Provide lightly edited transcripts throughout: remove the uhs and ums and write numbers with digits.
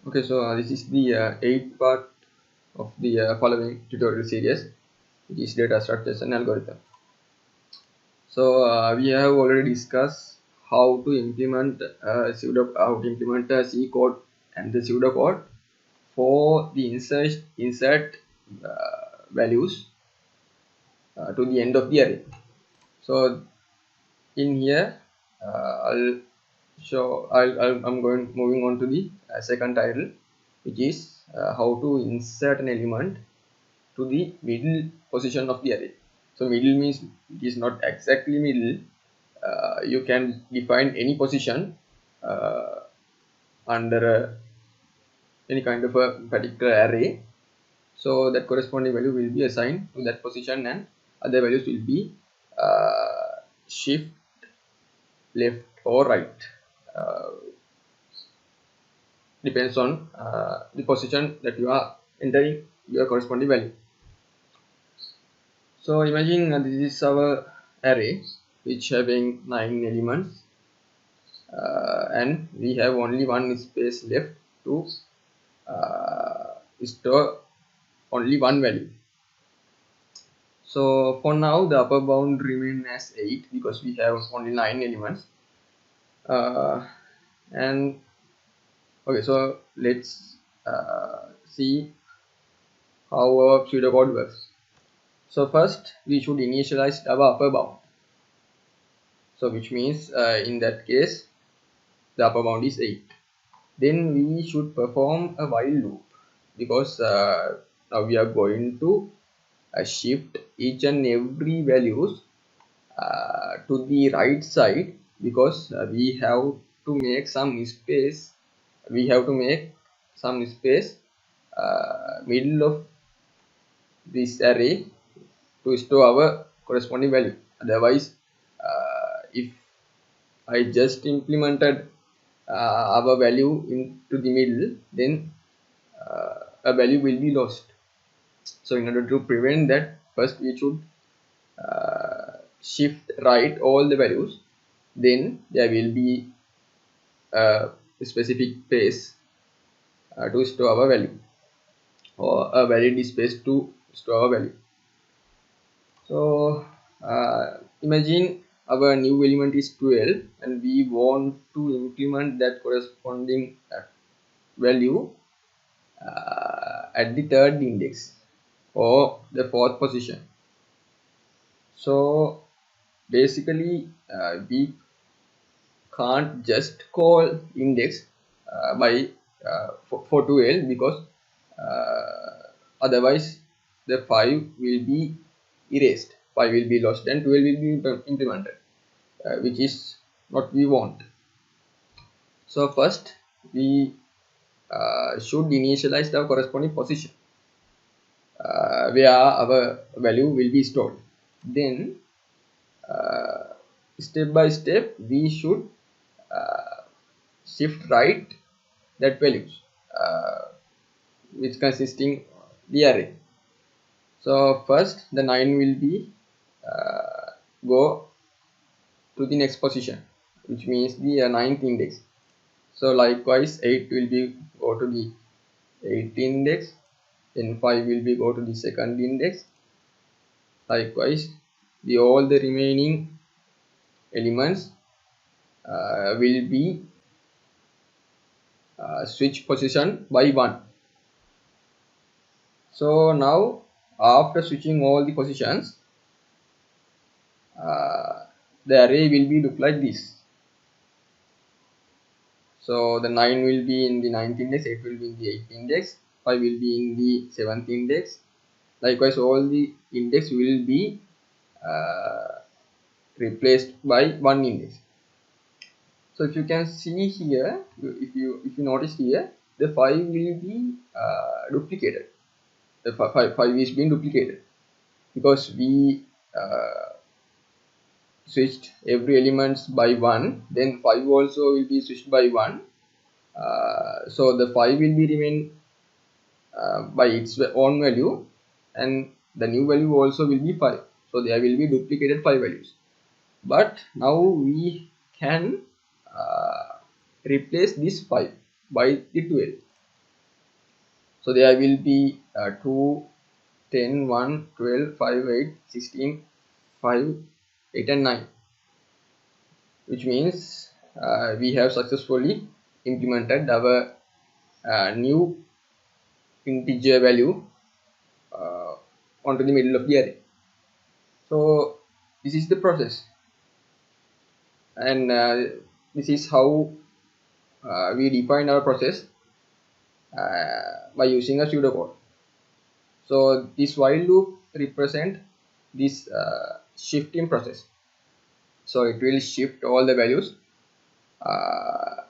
Okay, so this is the eighth part of the following tutorial series, which is data structures and algorithm. So we have already discussed how to implement C code and the pseudocode for the insert values to the end of the array. So in here, I'll I'm going moving on to the second title, which is how to insert an element to the middle position of the array. So middle means it is not exactly middle. You can define any position uh, under any kind of a particular array. So that corresponding value will be assigned to that position, and other values will be shift left or right. Uh, Depends on the position that you are entering your corresponding value. So imagine this is our array which having 9 elements, and we have only one space left to store only one value. So for now the upper bound remain as 8 because we have only 9 elements. And okay, so let's see how our pseudocode works. So first we should initialize our upper bound. So which means in that case the upper bound is 8. Then we should perform a while loop because now we are going to shift each and every values to the right side because we have to make some space. We have to make some space middle of this array to store our corresponding value. Otherwise, if I just implemented our value into the middle, then a value will be lost. So in order to prevent that, first we should shift right all the values, then there will be a specific place to store our value, or a valid space to store our value. So imagine our new element is 12 and we want to implement that corresponding value at the third index or the fourth position. So basically we can't just call index for 12 because otherwise the 5 will be erased, 5 will be lost and 12 will be implemented, which is what we want. So first we should initialize the corresponding position where our value will be stored. Then step by step we should shift right that values which consisting the array. So first the 9 will be go to the next position, which means the ninth index. So likewise 8 will be go to the 8th index, then 5 will be go to the second index. Likewise the all the remaining elements will be switch position by 1. So now after switching all the positions, the array will be look like this. So the 9 will be in the 9th index, 8 will be in the 8th index, 5 will be in the 7th index. Likewise all the index will be replaced by one index. So if you can see here, if you notice here, the 5 will be duplicated. The 5 is being duplicated because we switched every elements by 1, then 5 also will be switched by 1. So the 5 will be remain by its own value, and the new value also will be 5. So there will be duplicated 5 values. But now we can replace this 5 by the 12. So there will be 2, 10, 1, 12, 5, 8, 16, 5, 8 and 9, which means we have successfully implemented our new integer value uh, onto the middle of the array. So this is the process, and this is how we define our process by using a pseudocode. So this while loop represent this shifting process. So it will shift all the values uh,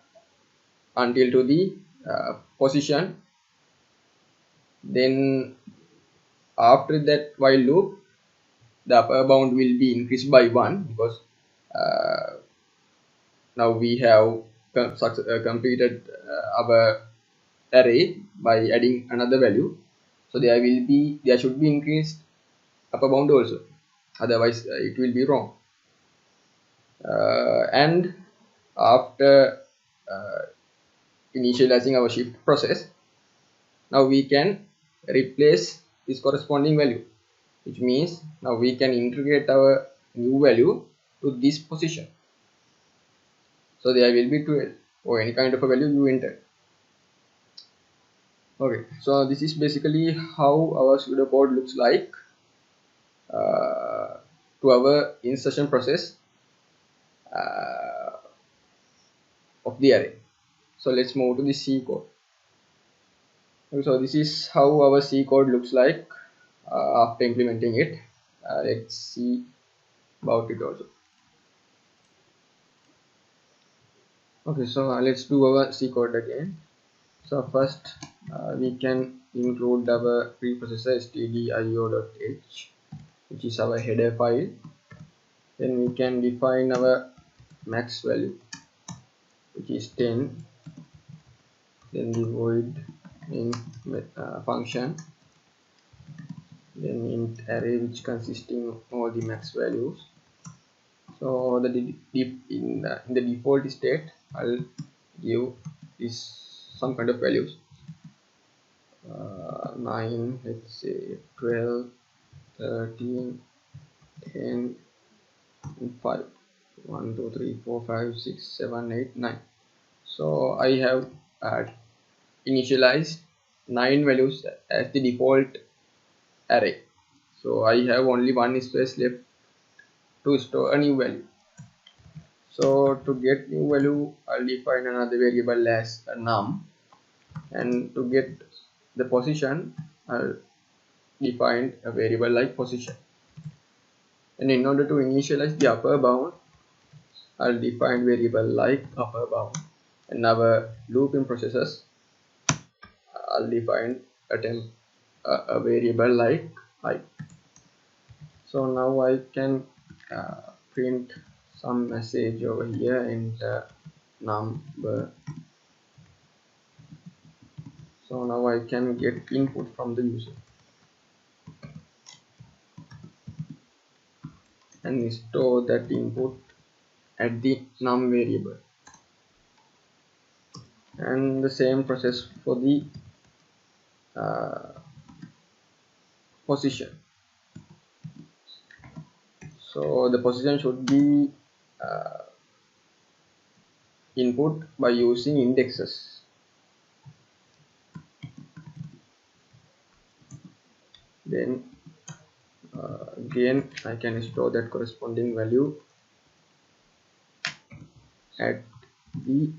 until to the position. Then after that while loop, the upper bound will be increased by 1 because now we have completed our array by adding another value. So there should be increased upper bound also, otherwise it will be wrong. And after initializing our shift process, now we can replace this corresponding value, which means now we can integrate our new value to this position. So there will be 12 or any kind of a value you enter. Okay, so this is basically how our pseudocode looks like to our insertion process of the array. So let's move to the C code. So this is how our C code looks like after implementing it. Let's see about it also. Okay, so let's do our C code again. So first we can include our preprocessor stdio.h, which is our header file. Then we can define our max value, which is 10. Then the void int function, then int array, which consisting of all the max values. So in the default state, I'll give this some kind of values, 9, let's say 12, 13, 10, and 5, 1, 2, 3, 4, 5, 6, 7, 8, 9. So I have initialized 9 values as the default array. So I have only one space left to store a new value. So to get new value, I'll define another variable as a num, and to get the position, I'll define a variable like position. And in order to initialize the upper bound, I'll define variable like upper bound. And our looping processes, I'll define a variable like height. So now I can print some message over here, enter number. So now I can get input from the user and store that input at the num variable. And the same process for the position. So the position should be input by using indexes. Then again I can store that corresponding value at the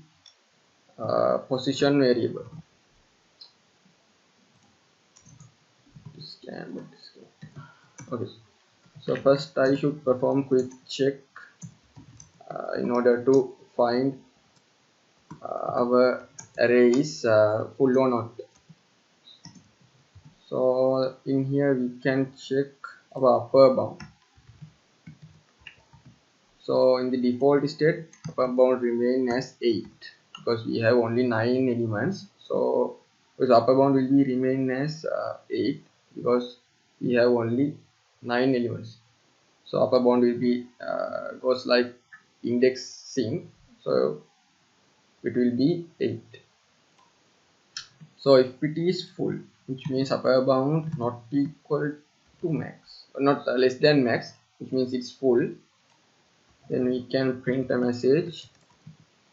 position variable. Okay, so first I should perform quick check in order to find our array is full or not. So in here we can check our upper bound. So in the default state, upper bound remain as 8 because we have only 9 elements. So the upper bound will be remain as 8 because we have only 9 elements. So upper bound will be goes like indexing, so it will be 8. So if it is full, which means upper bound not equal to max, or not less than max, which means it's full, then we can print a message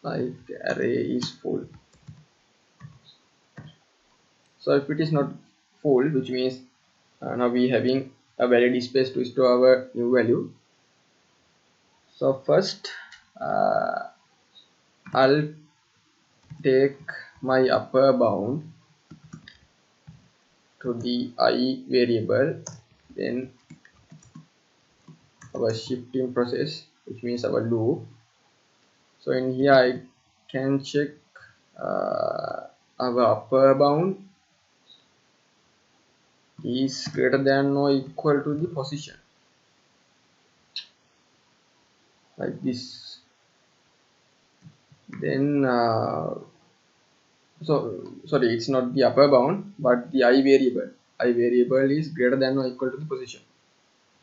like the array is full. So if it is not full, which means now we having a valid space to store our new value. So first I'll take my upper bound to the I variable, then our shifting process, which means our loop. So in here I can check our upper bound is greater than or equal to the position, like this. Then sorry, it's not the upper bound but the I variable is greater than or equal to the position.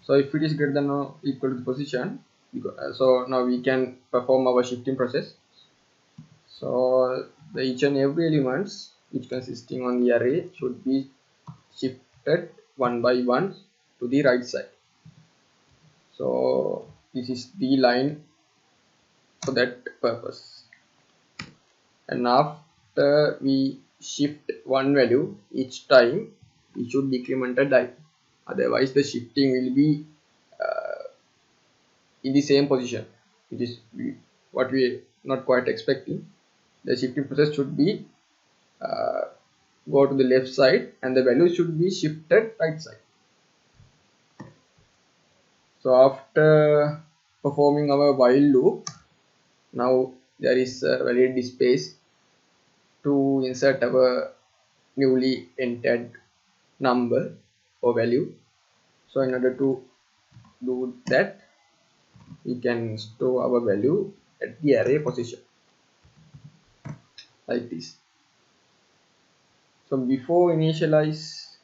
So if it is greater than or equal to the position, so now we can perform our shifting process. So the each and every elements which consisting on the array should be shifted one by one to the right side. So this is the line for that purpose. And after we shift one value each time, we should decrement a die. Otherwise, the shifting will be in the same position, which is what we not quite expecting. The shifting process should be go to the left side, and the value should be shifted right side. So after performing our while loop, now there is a valid space to insert our newly entered number or value. So in order to do that, we can store our value at the array position like this. So before initialize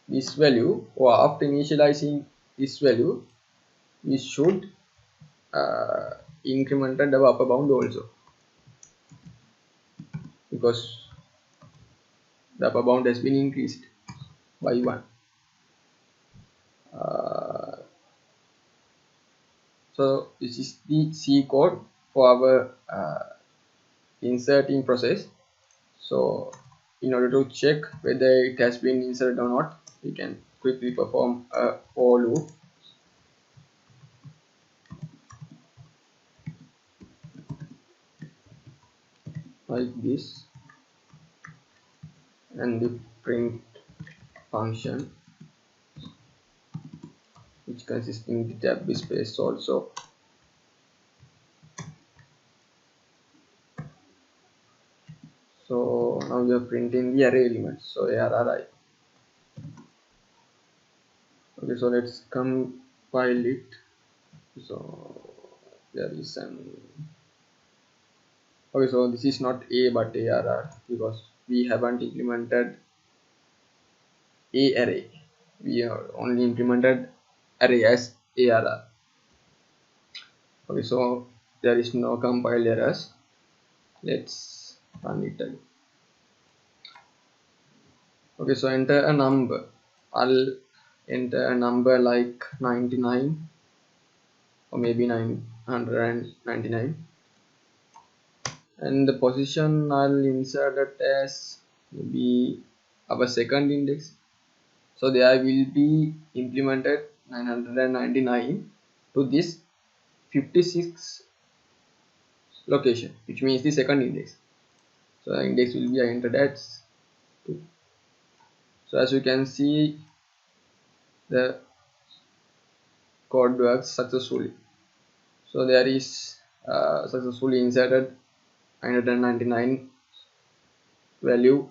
this value or after initializing this value, we should increment the upper bound also, because the upper bound has been increased by 1. So this is the C code for our inserting process. So in order to check whether it has been inserted or not, we can quickly perform a for loop. Like this, and the print function, which consists in the tab space also. So now we are printing the array elements, so arri. Okay, so let's compile it. So there is an okay, so this is not a but arr, because we haven't implemented a array, we have only implemented array as arr. Okay, so there is no compiled errors. Let's run it again. Okay, so enter a number. I'll enter a number like 99 or maybe 999, and the position I'll insert it as maybe our second index. So there will be implemented 999 to this 56 location, which means the second index. So the index will be entered as 2. So as you can see, the code works successfully. So there is successfully inserted 999 value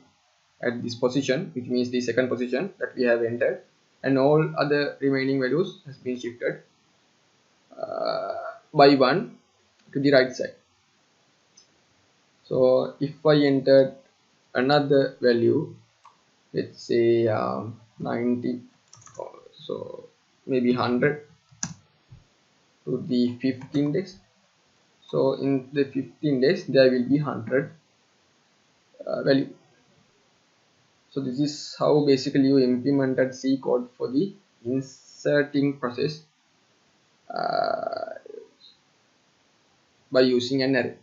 at this position, which means the second position that we have entered, and all other remaining values has been shifted by 1 to the right side. So if I entered another value, let's say 90, so maybe 100 to the 5th index. So in the 5th index there will be 100 value. So this is how basically you implemented C code for the inserting process by using an array.